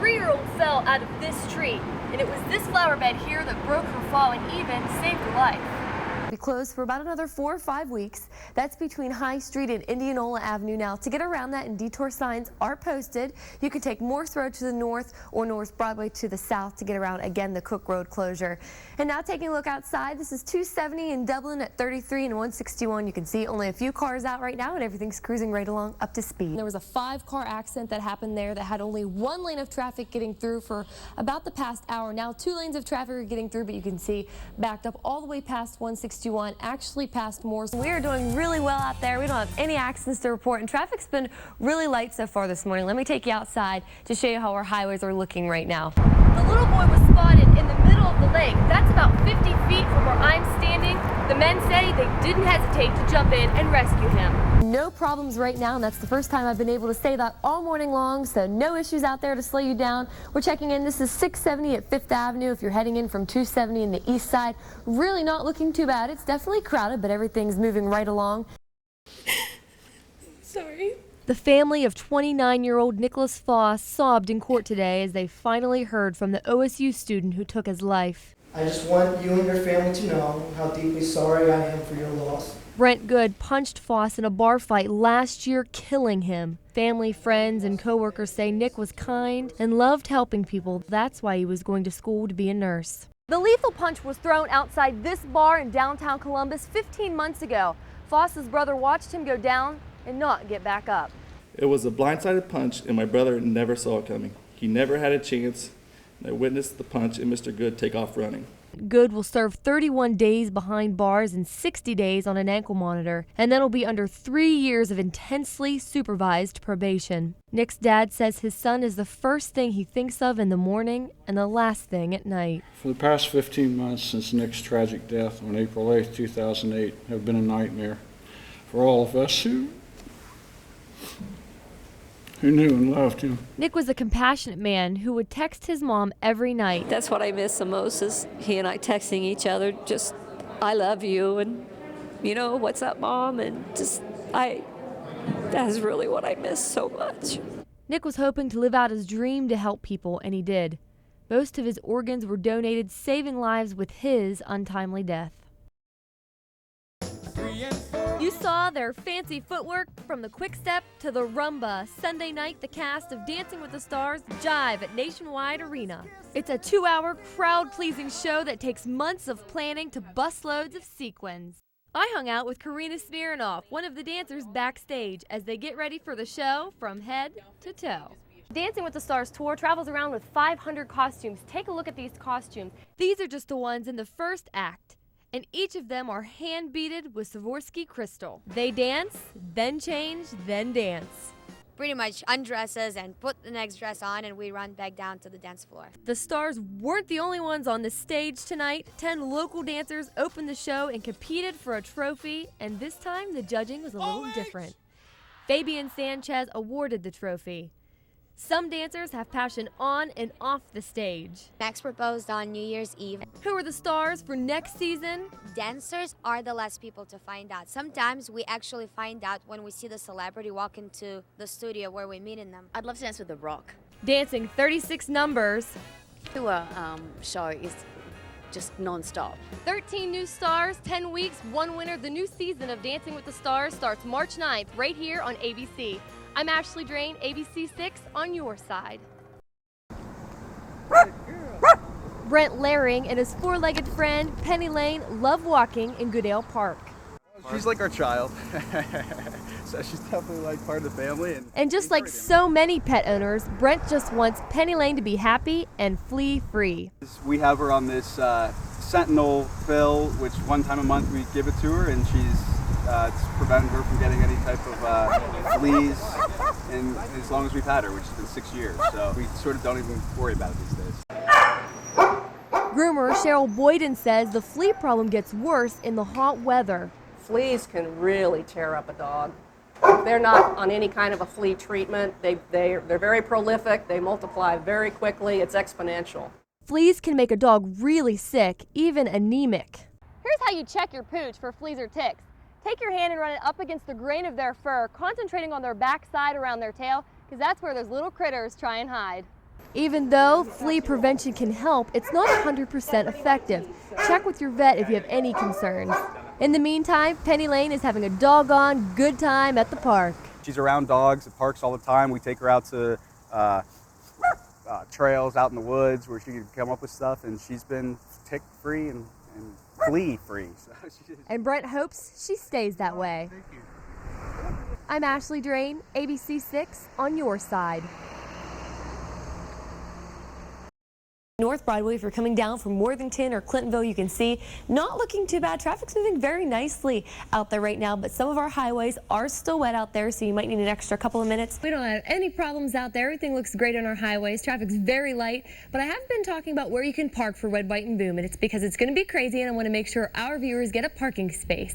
3-year-old fell out of this tree, and it was this flower bed here that broke her fall and even saved her life. Be closed for about another 4 or 5 weeks. That's between High Street and Indianola Avenue. Now, to get around that, and detour signs are posted. You can take Morse Road to the north or North Broadway to the south to get around, again, the Cook Road closure. And now taking a look outside, this is 270 in Dublin at 33 and 161. You can see only a few cars out right now, and everything's cruising right along up to speed. There was a 5-car accident that happened there that had only 1 lane of traffic getting through for about the past hour. Now 2 lanes of traffic are getting through, but you can see backed up all the way past 161. Actually past Morse. We are doing really well out there. We don't have any accidents to report, and traffic's been really light so far this morning. Let me take you outside to show you how our highways are looking right now. The little boy was spotted in the middle of the lake. That's about 50 feet from where I'm standing. The men say they didn't hesitate to jump in and rescue him. No problems right now, and that's the first time I've been able to say that all morning long, so no issues out there to slow you down. We're checking in. This is 670 at 5th Avenue. If you're heading in from 270 in the east side, really not looking too bad. It's definitely crowded, but everything's moving right along. Sorry. The family of 29-year-old Nicholas Foss sobbed in court today as they finally heard from the OSU student who took his life. I just want you and your family to know how deeply sorry I am for your loss. Brent Good punched Foss in a bar fight last year, killing him. Family, friends, and coworkers say Nick was kind and loved helping people. That's why he was going to school to be a nurse. The lethal punch was thrown outside this bar in downtown Columbus 15 months ago. Foss's brother watched him go down and not get back up. It was a blindsided punch, and my brother never saw it coming. He never had a chance. I witnessed the punch and Mr. Good take off running. Good will serve 31 days behind bars and 60 days on an ankle monitor, and then will be under 3 years of intensely supervised probation. Nick's dad says his son is the first thing he thinks of in the morning and the last thing at night. For the past 15 months since Nick's tragic death on April 8, 2008 have been a nightmare for all of us who knew and loved him. Nick was a compassionate man who would text his mom every night. That's what I miss the most, is he and I texting each other, just, I love you, and, you know, what's up, Mom? And just, that's really what I miss so much. Nick was hoping to live out his dream to help people, and he did. Most of his organs were donated, saving lives with his untimely death. You saw their fancy footwork from the quick step to the rumba. Sunday night, the cast of Dancing with the Stars jive at Nationwide Arena. It's a 2-hour crowd-pleasing show that takes months of planning to busloads of sequins. I hung out with Karina Smirnoff, one of the dancers backstage, as they get ready for the show from head to toe. Dancing with the Stars tour travels around with 500 costumes. Take a look at these costumes. These are just the ones in the first act, and each of them are hand-beaded with Swarovski crystal. They dance, then change, then dance. Pretty much undresses and put the next dress on, and we run back down to the dance floor. The stars weren't the only ones on the stage tonight. 10 local dancers opened the show and competed for a trophy, and this time the judging was a little different. Fabian Sanchez awarded the trophy. Some dancers have passion on and off the stage. Max proposed on New Year's Eve. Who are the stars for next season? Dancers are the last people to find out. Sometimes we actually find out when we see the celebrity walk into the studio where we're meeting them. I'd love to dance with The Rock. Dancing 36 numbers. Tour show is just non-stop. 13 new stars, 10 weeks, 1 winner. The new season of Dancing with the Stars starts March 9th right here on ABC. I'm Ashley Drane, ABC 6 on your side. Brent Laring and his 4-legged friend Penny Lane love walking in Goodale Park. She's like our child, so she's definitely like part of the family. And just like so many pet owners, Brent just wants Penny Lane to be happy and flea free. We have her on this Sentinel pill, which one time a month we give it to her, and it's prevented her from getting any type of fleas as long as we've had her, which has been 6 years. So we sort of don't even worry about it these days. Groomer Cheryl Boyden says the flea problem gets worse in the hot weather. Fleas can really tear up a dog. If they're not on any kind of a flea treatment, they're very prolific, they multiply very quickly, it's exponential. Fleas can make a dog really sick, even anemic. Here's how you check your pooch for fleas or ticks. Take your hand and run it up against the grain of their fur, concentrating on their backside around their tail, because that's where those little critters try and hide. Even though flea prevention can help, it's not 100% effective. Check with your vet if you have any concerns. In the meantime, Penny Lane is having a doggone good time at the park. She's around dogs at parks all the time. We take her out to trails out in the woods where she can come up with stuff, and she's been tick-free and flea-free. So and Brent hopes she stays that way. I'm Ashley Drane, ABC 6 on your side. North Broadway, if you're coming down from Worthington or Clintonville, you can see not looking too bad. Traffic's moving very nicely out there right now, but some of our highways are still wet out there, so you might need an extra couple of minutes. We don't have any problems out there. Everything looks great on our highways. Traffic's very light, but I have been talking about where you can park for Red, White, and Boom, and it's because it's going to be crazy, and I want to make sure our viewers get a parking space.